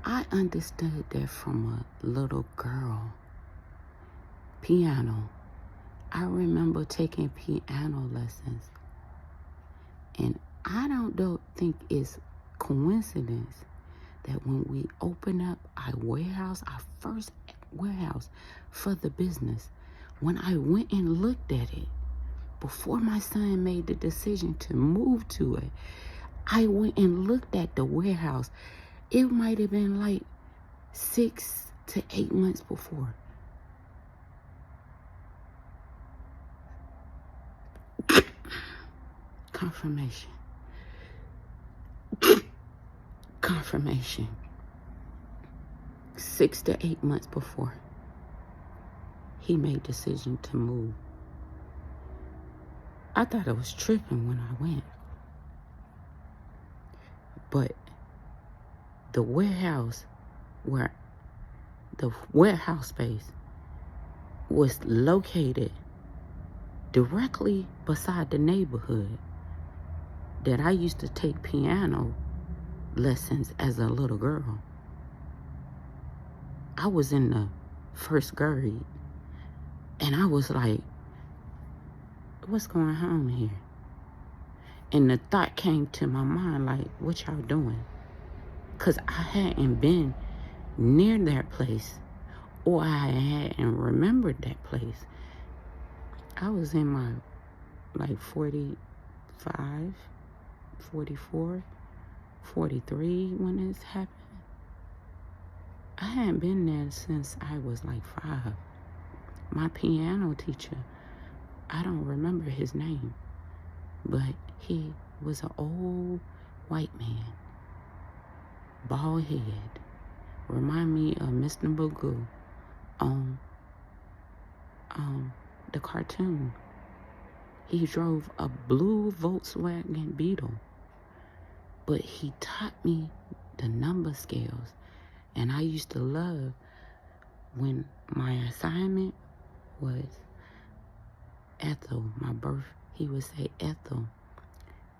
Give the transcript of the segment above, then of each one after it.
I understood that from a little girl. Piano. I remember taking piano lessons. And I don't think it's coincidence that when we opened up our warehouse, our first warehouse for the business, when I went and looked at it, before my son made the decision to move to it, I went and looked at the warehouse. It might have been like 6 to 8 months before. Confirmation. Confirmation. 6 to 8 months before he made decision to move. I thought I was tripping when I went. But the warehouse space was located directly beside the neighborhood that I used to take piano lessons as a little girl. I was in the first grade, and I was like, what's going on here? And the thought came to my mind, like, what y'all doing? Because I hadn't been near that place, or I hadn't remembered that place. I was in my, like, 45, 44, 43 when this happened. I hadn't been there since I was like 5. My piano teacher, I don't remember his name, but he was an old white man, bald head, remind me of Mr. Magoo on the cartoon. He drove a blue Volkswagen Beetle, but he taught me the number scales. And I used to love when my assignment was Ethel, my birth, he would say, Ethel,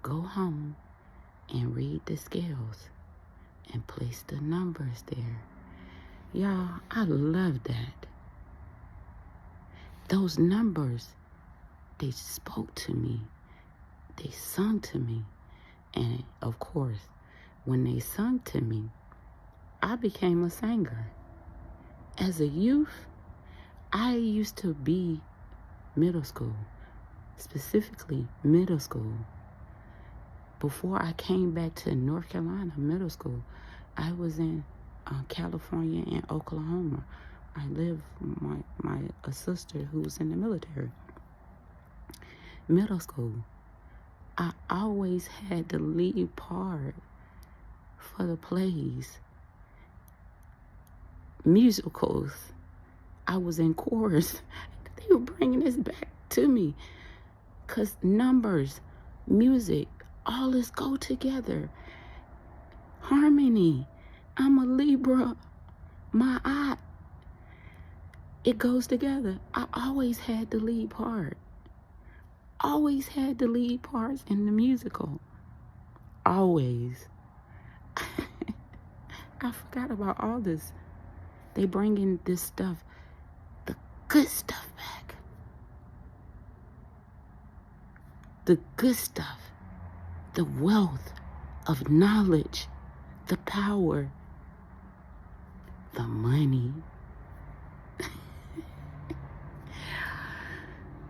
go home and read the scales and place the numbers there. Y'all, I love that. Those numbers, they spoke to me. They sung to me. And of course, when they sung to me, I became a singer. As a youth, I used to be middle school, specifically middle school. Before I came back to North Carolina middle school, I was in California and Oklahoma. I lived with a sister who was in the military. Middle school, I always had the lead part for the plays. Musicals, I was in chorus. They were bringing this back to me because numbers, music, all this go together. Harmony. I'm a Libra. My eye, it goes together. I always had the lead part. Always had the lead parts in the musical. Always. I forgot about all this. They bring in this stuff, the good stuff back. The good stuff, the wealth of knowledge, the power, the money.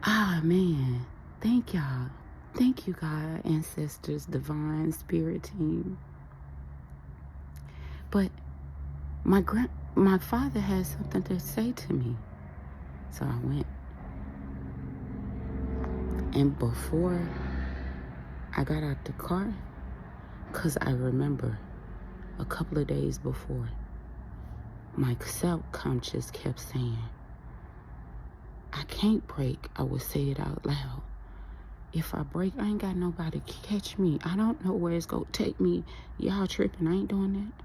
Ah, man. Thank y'all. Thank you, God, ancestors, divine spirit team. But my father had something to say to me. So I went. And before I got out the car, because I remember a couple of days before, my self-conscious kept saying, I can't break. I would say it out loud. If I break, I ain't got nobody to catch me. I don't know where it's going to take me. Y'all tripping. I ain't doing that.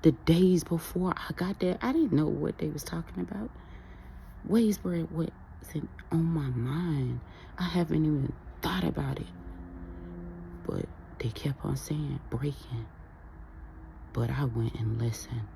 The days before I got there, I didn't know what they was talking about. Ways where it wasn't on my mind. I haven't even thought about it. But they kept on saying, breaking. But I went and listened.